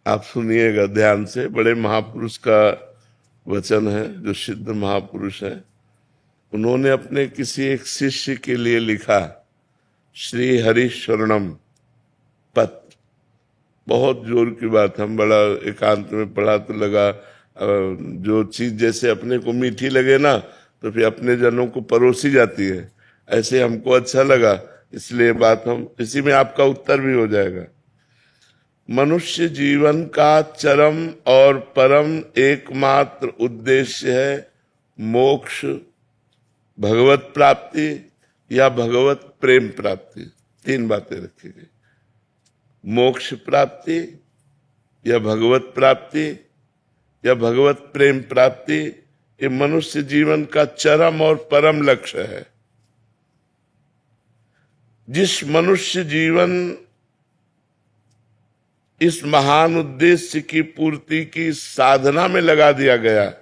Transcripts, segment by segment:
आप सुनिएगा ध्यान से, बड़े महापुरुष का वचन है, जो सिद्ध महापुरुष है। उन्होंने अपने किसी एक शिष्य के लिए लिखा, श्री हरि शरणम पत्र। बहुत जोर की बात, हम बड़ा एकांत में पढ़ा तो लगा जो चीज जैसे अपने को मीठी लगे ना, तो फिर अपने जनों को परोसी जाती है। ऐसे हमको अच्छा लगा, इसलिए बात हम इसी में आपका उत्तर भी हो जाएगा। मनुष्य जीवन का चरम और परम एकमात्र उद्देश्य है मोक्ष, भगवत प्राप्ति या भगवत प्रेम प्राप्ति। तीन बातें रखी गई, मोक्ष प्राप्ति या भगवत प्राप्ति या भगवत प्रेम प्राप्ति। ये मनुष्य जीवन का चरम और परम लक्ष्य है। जिस मनुष्य जीवन इस महान उद्देश्य की पूर्ति की साधना में लगा दिया गया,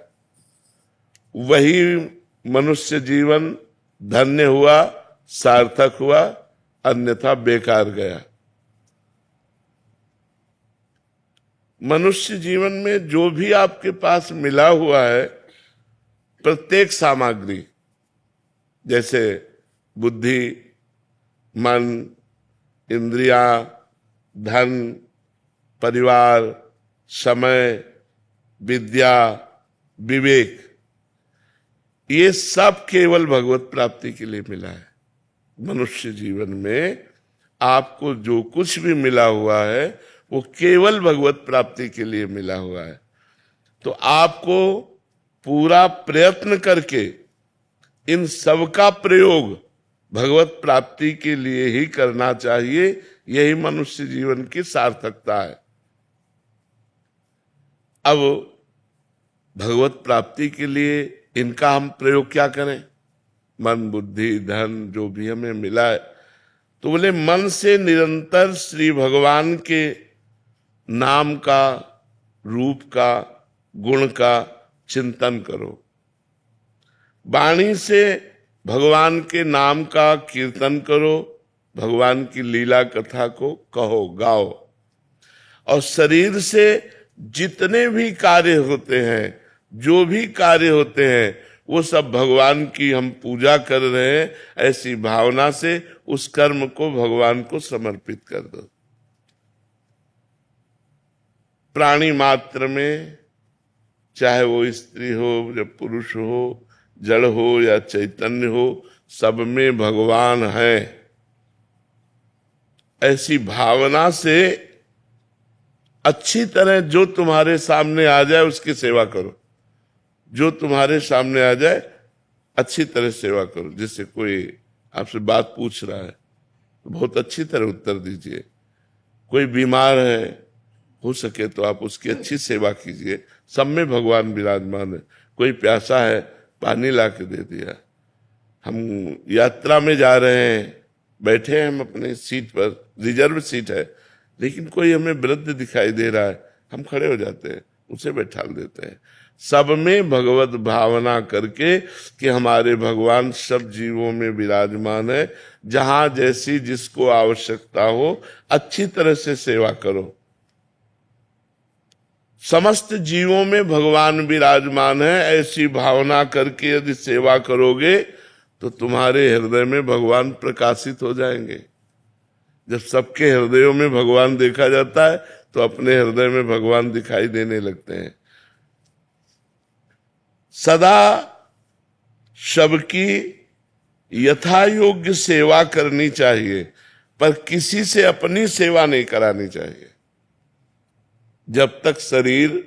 वही मनुष्य जीवन धन्य हुआ, सार्थक हुआ, अन्यथा बेकार गया। मनुष्य जीवन में जो भी आपके पास मिला हुआ है, प्रत्येक सामग्री, जैसे बुद्धि, मन, इंद्रियां, धन, परिवार, समय, विद्या, विवेक, ये सब केवल भगवत प्राप्ति के लिए मिला है। मनुष्य जीवन में आपको जो कुछ भी मिला हुआ है वो केवल भगवत प्राप्ति के लिए मिला हुआ है। तो आपको पूरा प्रयत्न करके इन सब का प्रयोग भगवत प्राप्ति के लिए ही करना चाहिए। यही मनुष्य जीवन की सार्थकता है। अब भगवत प्राप्ति के लिए इनका हम प्रयोग क्या करें? मन, बुद्धि, धन जो भी हमें मिला है, तो बोले मन से निरंतर श्री भगवान के नाम का, रूप का, गुण का चिंतन करो। वाणी से भगवान के नाम का कीर्तन करो, भगवान की लीला कथा को कहो, गाओ। और शरीर से जितने भी कार्य होते हैं, जो भी कार्य होते हैं, वो सब भगवान की हम पूजा कर रहे हैं, ऐसी भावना से उस कर्म को भगवान को समर्पित कर दो। प्राणी मात्र में, चाहे वो स्त्री हो या पुरुष हो, जड़ हो या चैतन्य हो, सब में भगवान है। ऐसी भावना से अच्छी तरह जो तुम्हारे सामने आ जाए उसकी सेवा करो। जो तुम्हारे सामने आ जाए अच्छी तरह सेवा करो। जैसे कोई आपसे बात पूछ रहा है तो बहुत अच्छी तरह उत्तर दीजिए। कोई बीमार है, हो सके तो आप उसकी अच्छी सेवा कीजिए। सब में भगवान विराजमान है। कोई प्यासा है, पानी ला के दे दिया। हम यात्रा में जा रहे हैं, बैठे हैं हम अपने सीट पर, रिजर्व सीट है, लेकिन कोई हमें वृद्ध दिखाई दे रहा है, हम खड़े हो जाते हैं, उसे बैठा देते हैं। सब में भगवत भावना करके कि हमारे भगवान सब जीवों में विराजमान है। जहां जैसी जिसको आवश्यकता हो अच्छी तरह से सेवा करो। समस्त जीवों में भगवान विराजमान है, ऐसी भावना करके यदि सेवा करोगे तो तुम्हारे हृदय में भगवान प्रकाशित हो जाएंगे। जब सबके हृदयों में भगवान देखा जाता है तो अपने हृदय में भगवान दिखाई देने लगते हैं। सदा सबकी यथा योग्य सेवा करनी चाहिए, पर किसी से अपनी सेवा नहीं करानी चाहिए। जब तक शरीर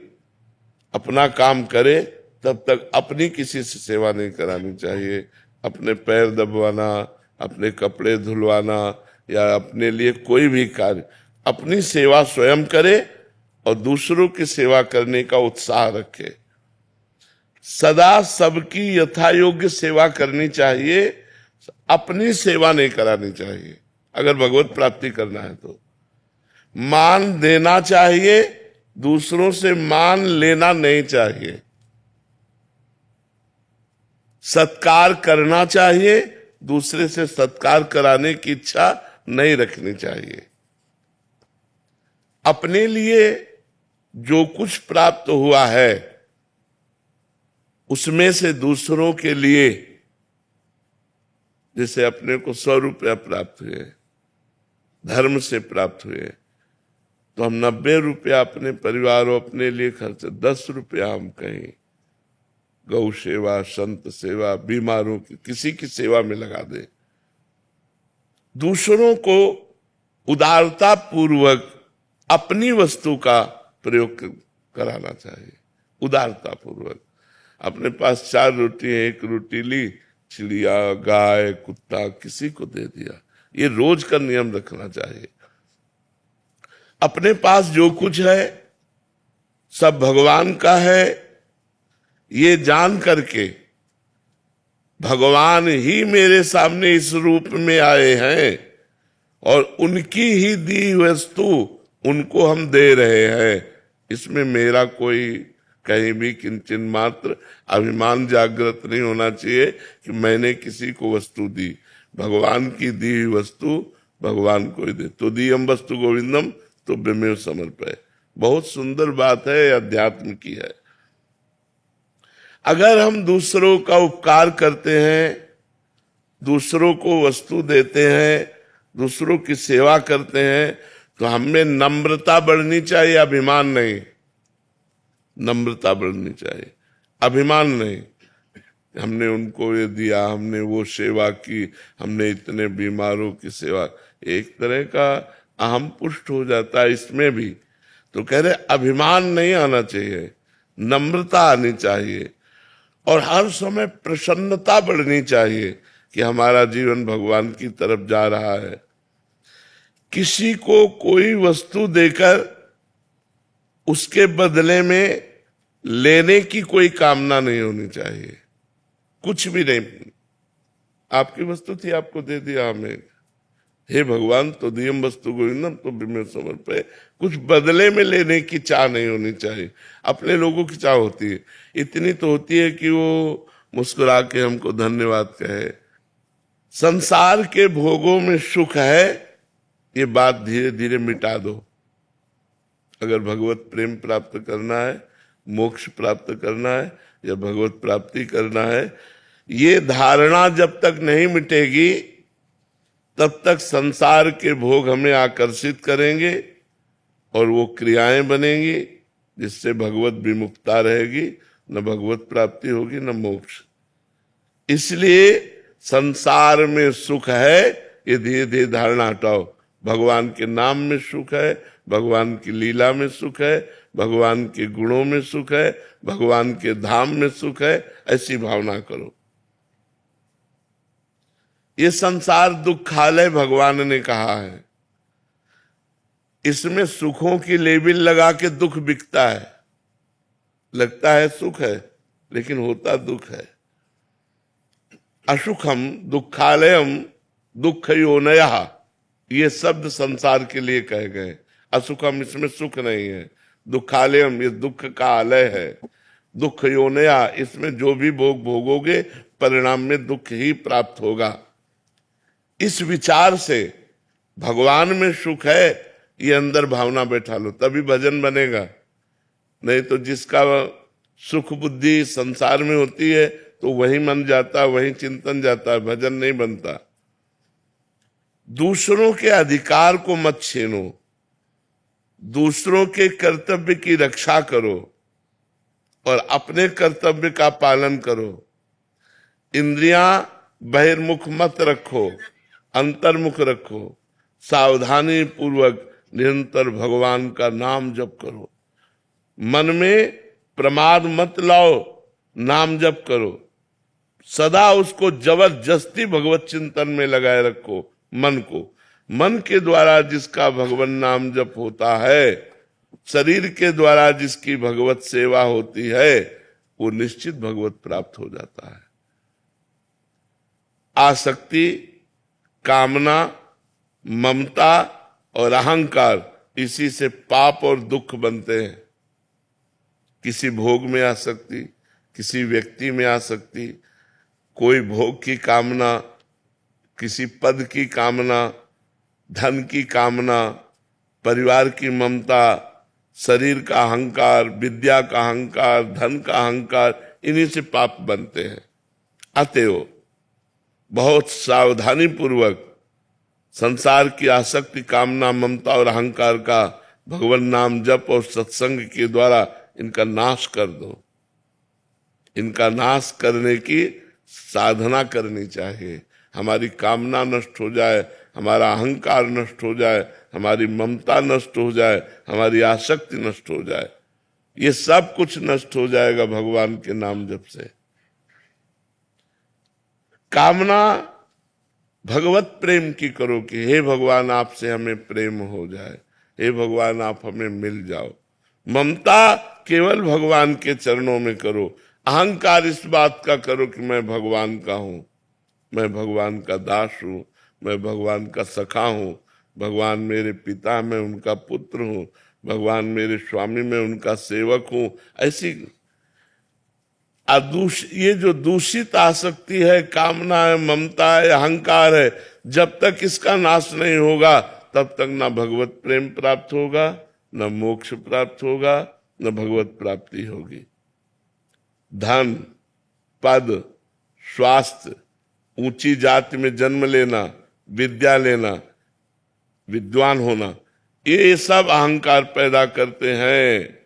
अपना काम करे तब तक अपनी किसी से सेवा नहीं करानी चाहिए। अपने पैर दबवाना, अपने कपड़े धुलवाना या अपने लिए कोई भी कार्य, अपनी सेवा स्वयं करे और दूसरों की सेवा करने का उत्साह रखे। सदा सबकी यथा योग्य सेवा करनी चाहिए, अपनी सेवा नहीं करानी चाहिए। अगर भगवत प्राप्ति करना है तो मान देना चाहिए, दूसरों से मान लेना नहीं चाहिए। सत्कार करना चाहिए, दूसरे से सत्कार कराने की इच्छा नहीं रखनी चाहिए। अपने लिए जो कुछ प्राप्त हुआ है उसमें से दूसरों के लिए, जैसे अपने को 100 रुपया प्राप्त हुए, धर्म से प्राप्त हुए, तो हम 90 रुपया अपने परिवार और अपने लिए खर्च, 10 रुपया हम कहीं गौ सेवा, संत सेवा, बीमारों की किसी की सेवा में लगा दे। दूसरों को उदारता पूर्वक अपनी वस्तु का प्रयोग कराना चाहिए। उदारता पूर्वक अपने पास 4 रोटी है, 1 रोटी ली, चिड़िया, गाय, कुत्ता किसी को दे दिया, ये रोज का नियम रखना चाहिए। अपने पास जो कुछ है सब भगवान का है, ये जान करके भगवान ही मेरे सामने इस रूप में आए हैं और उनकी ही दी वस्तु उनको हम दे रहे हैं, इसमें मेरा कोई कहीं भी किंचन मात्र अभिमान जागृत नहीं होना चाहिए कि मैंने किसी को वस्तु दी। भगवान की दी हुई वस्तु भगवान को ही दे। तो दीयम वस्तु गोविंदम तो बेमेव समर्पय। बहुत सुंदर बात है, अध्यात्म की है। अगर हम दूसरों का उपकार करते हैं, दूसरों को वस्तु देते हैं, दूसरों की सेवा करते हैं, तो हमें नम्रता बढ़नी चाहिए, अभिमान नहीं। नम्रता बढ़नी चाहिए, अभिमान नहीं। हमने उनको ये दिया, हमने वो सेवा की, हमने इतने बीमारों की सेवा, एक तरह का अहम पुष्ट हो जाता है इसमें भी। तो कह रहे अभिमान नहीं आना चाहिए, नम्रता आनी चाहिए और हर समय प्रसन्नता बढ़नी चाहिए कि हमारा जीवन भगवान की तरफ जा रहा है। किसी को कोई वस्तु देकर उसके बदले में लेने की कोई कामना नहीं होनी चाहिए, कुछ भी नहीं। आपकी वस्तु थी, आपको दे दिया हमें, हे भगवान तो दियम वस्तु गोविंदम तो बिमेव समर्पय। कुछ बदले में लेने की चाह नहीं होनी चाहिए। अपने लोगों की चाह होती है, इतनी तो होती है कि वो मुस्कुरा के हमको धन्यवाद कहे। संसार के भोगों में सुख है, ये बात धीरे धीरे मिटा दो। अगर भगवत प्रेम प्राप्त करना है, मोक्ष प्राप्त करना है या भगवत प्राप्ति करना है, ये धारणा जब तक नहीं मिटेगी तब तक संसार के भोग हमें आकर्षित करेंगे और वो क्रियाएं बनेंगी जिससे भगवत विमुक्ता रहेगी, न भगवत प्राप्ति होगी न मोक्ष। इसलिए संसार में सुख है, ये धीरे धीरे धारणा हटाओ। भगवान के नाम में सुख है, भगवान की लीला में सुख है, भगवान के गुणों में सुख है, भगवान के धाम में सुख है, ऐसी भावना करो। ये संसार दुखालय भगवान ने कहा है, इसमें सुखों की लेबिल लगा के दुख बिकता है। लगता है सुख है लेकिन होता दुख है। असुखम दुखालयम दुख योनयः, ये शब्द संसार के लिए कहे गए। असुखम, इसमें सुख नहीं है। दुखालयम, ये दुख का आलय है। दुख योनया, इसमें जो भी भोग भोगोगे परिणाम में दुख ही प्राप्त होगा। इस विचार से भगवान में सुख है, ये अंदर भावना बैठा लो, तभी भजन बनेगा। नहीं तो जिसका सुख बुद्धि संसार में होती है तो वही मन जाता, वही चिंतन जाता, भजन नहीं बनता। दूसरों के अधिकार को मत छीनो, दूसरों के कर्तव्य की रक्षा करो और अपने कर्तव्य का पालन करो। इंद्रियां बहिर्मुख मत रखो, अंतर्मुख रखो। सावधानी पूर्वक निरंतर भगवान का नाम जप करो। मन में प्रमाद मत लाओ, नाम जप करो। सदा उसको जबरदस्ती भगवत चिंतन में लगाए रखो मन को। मन के द्वारा जिसका भगवान नाम जप होता है, शरीर के द्वारा जिसकी भगवत सेवा होती है, वो निश्चित भगवत प्राप्त हो जाता है। आसक्ति, कामना, ममता और अहंकार, इसी से पाप और दुख बनते हैं। किसी भोग में आसक्ति, किसी व्यक्ति में आसक्ति, कोई भोग की कामना, किसी पद की कामना, धन की कामना, परिवार की ममता, शरीर का अहंकार, विद्या का अहंकार, धन का अहंकार, इन्हीं से पाप बनते हैं। अतएव बहुत सावधानी पूर्वक संसार की आसक्ति, कामना, ममता और अहंकार का भगवान नाम जप और सत्संग के द्वारा इनका नाश कर दो। इनका नाश करने की साधना करनी चाहिए। हमारी कामना नष्ट हो जाए, हमारा अहंकार नष्ट हो जाए, हमारी ममता नष्ट हो जाए, हमारी आसक्ति नष्ट हो जाए, ये सब कुछ नष्ट हो जाएगा भगवान के नाम जप से। कामना भगवत प्रेम की करो कि हे भगवान आपसे हमें प्रेम हो जाए, हे भगवान आप हमें मिल जाओ। ममता केवल भगवान के चरणों में करो। अहंकार इस बात का करो कि मैं भगवान का हूं, मैं भगवान का दास हूं, मैं भगवान का सखा हूं, भगवान मेरे पिता, मैं उनका पुत्र हूं, भगवान मेरे स्वामी, मैं उनका सेवक हूं। ऐसी ये जो दूषित आसक्ति है, कामना है, ममता है, अहंकार है, जब तक इसका नाश नहीं होगा तब तक ना भगवत प्रेम प्राप्त होगा, न मोक्ष प्राप्त होगा, न भगवत प्राप्ति होगी। धन, पद, स्वास्थ्य, ऊंची जाति में जन्म लेना, विद्या लेना, विद्वान होना, ये सब अहंकार पैदा करते हैं।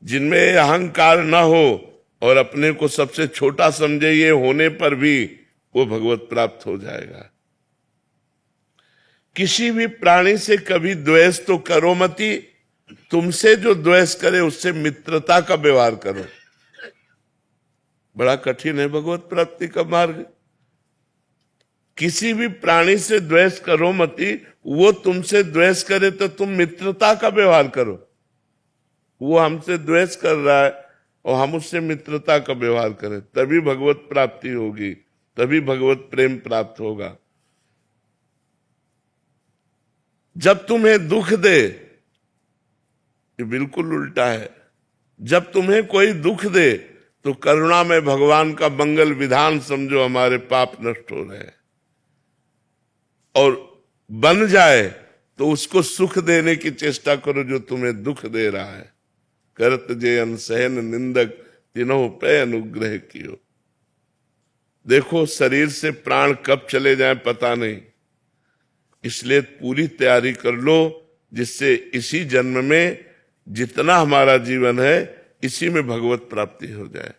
जिनमें अहंकार न हो और अपने को सबसे छोटा समझे, ये होने पर भी वो भगवत प्राप्त हो जाएगा। किसी भी प्राणी से कभी द्वेष तो करो मती, तुमसे जो द्वेष करे उससे मित्रता का व्यवहार करो। बड़ा कठिन है भगवत प्राप्ति का मार्ग। किसी भी प्राणी से द्वेष करो मती, वो तुमसे द्वेष करे तो तुम मित्रता का व्यवहार करो। वो हमसे द्वेष कर रहा है और हम उससे मित्रता का व्यवहार करें, तभी भगवत प्राप्ति होगी, तभी भगवत प्रेम प्राप्त होगा। जब तुम्हें दुख दे, ये बिल्कुल उल्टा है। जब तुम्हें कोई दुख दे तो करुणा में भगवान का मंगल विधान समझो, हमारे पाप नष्ट हो रहे हैं। और बन जाए तो उसको सुख देने की चेष्टा करो जो तुम्हें दुख दे रहा है। करत जे अनसहन निंदक तीनों पे अनुग्रह कियो। देखो शरीर से प्राण कब चले जाए पता नहीं, इसलिए पूरी तैयारी कर लो जिससे इसी जन्म में जितना हमारा जीवन है इसी में भगवत प्राप्ति हो जाए।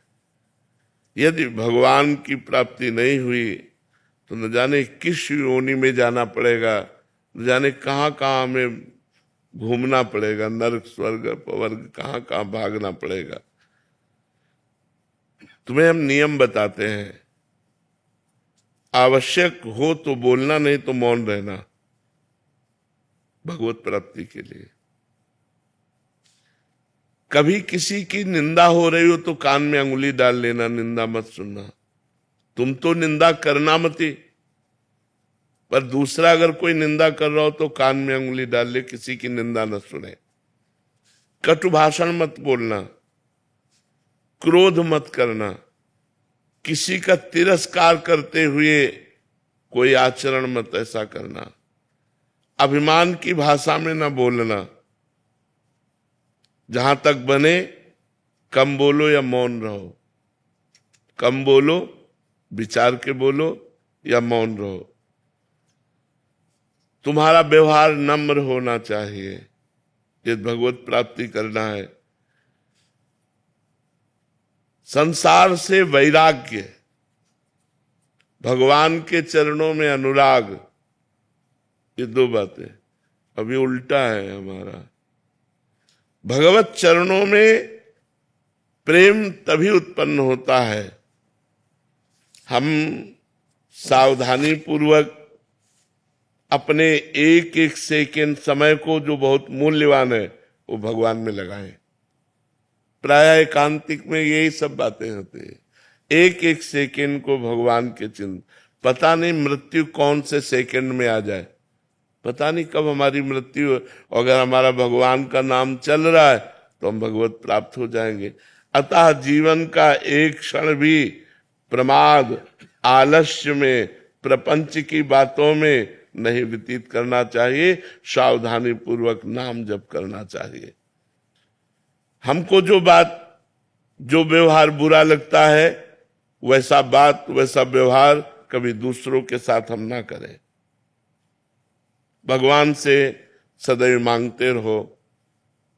यदि भगवान की प्राप्ति नहीं हुई तो न जाने किस योनि में जाना पड़ेगा, न जाने कहाँ कहाँ हमें घूमना पड़ेगा, नरक स्वर्ग अपवर्ग कहाँ कहाँ भागना पड़ेगा। तुम्हें हम नियम बताते हैं, आवश्यक हो तो बोलना, नहीं तो मौन रहना भगवत प्राप्ति के लिए। कभी किसी की निंदा हो रही हो तो कान में अंगुली डाल लेना, निंदा मत सुनना। तुम तो निंदा करना मत, पर दूसरा अगर कोई निंदा कर रहा हो तो कान में अंगुली डाल ले, किसी की निंदा न सुने। कटु भाषण मत बोलना, क्रोध मत करना, किसी का तिरस्कार करते हुए कोई आचरण मत ऐसा करना, अभिमान की भाषा में न बोलना। जहां तक बने कम बोलो या मौन रहो, कम बोलो, विचार के बोलो या मौन रहो। तुम्हारा व्यवहार नम्र होना चाहिए, ये भगवत प्राप्ति करना है। संसार से वैराग्य, भगवान के चरणों में अनुराग, ये दो बातें अभी उल्टा है हमारा। भगवत चरणों में प्रेम तभी उत्पन्न होता है हम सावधानी पूर्वक अपने एक एक सेकेंड समय को, जो बहुत मूल्यवान है, वो भगवान में लगाएं। प्राय एकांतिक में यही सब बातें होती है। एक एक सेकेंड को भगवान के चिंतन। पता नहीं मृत्यु कौन से सेकेंड में आ जाए, पता नहीं कब हमारी मृत्यु। अगर हमारा भगवान का नाम चल रहा है तो हम भगवत प्राप्त हो जाएंगे। अतः जीवन का एक क्षण भी प्रमाद, आलस्य में, प्रपंच की बातों में नहीं व्यतीत करना चाहिए। सावधानी पूर्वक नाम जप करना चाहिए। हमको जो व्यवहार बुरा लगता है, वैसा बात वैसा व्यवहार कभी दूसरों के साथ हम ना करें। भगवान से सदैव मांगते रहो,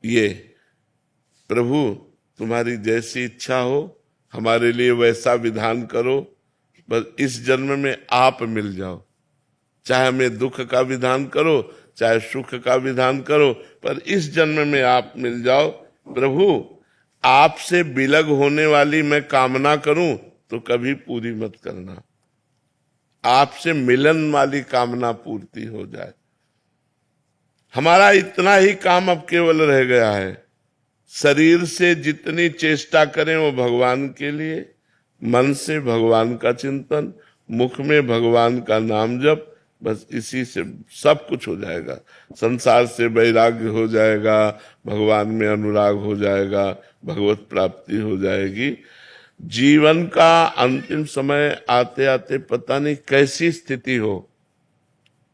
ये प्रभु तुम्हारी जैसी इच्छा हो, हमारे लिए वैसा विधान करो, बस इस जन्म में आप मिल जाओ। चाहे हमें दुख का विधान करो, चाहे सुख का विधान करो, पर इस जन्म में आप मिल जाओ। प्रभु आपसे विलग होने वाली मैं कामना करूं तो कभी पूरी मत करना, आपसे मिलन वाली कामना पूर्ति हो जाए। हमारा इतना ही काम अब केवल रह गया है, शरीर से जितनी चेष्टा करें वो भगवान के लिए, मन से भगवान का चिंतन, मुख में भगवान का नाम जप, बस इसी से सब कुछ हो जाएगा। संसार से वैराग्य हो जाएगा, भगवान में अनुराग हो जाएगा, भगवत प्राप्ति हो जाएगी। जीवन का अंतिम समय आते आते पता नहीं कैसी स्थिति हो,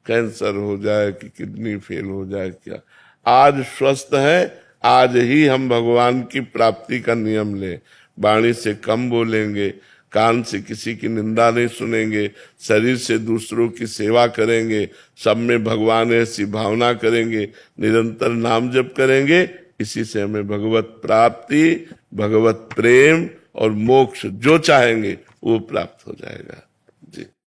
कैंसर हो जाए कि किडनी फेल हो जाए, क्या आज स्वस्थ है, आज ही हम भगवान की प्राप्ति का नियम लें। वाणी से कम बोलेंगे, कान से किसी की निंदा नहीं सुनेंगे, शरीर से दूसरों की सेवा करेंगे, सब में भगवान ऐसी भावना करेंगे, निरंतर नाम जप करेंगे। इसी से हमें भगवत प्राप्ति, भगवत प्रेम और मोक्ष जो चाहेंगे वो प्राप्त हो जाएगा। जी।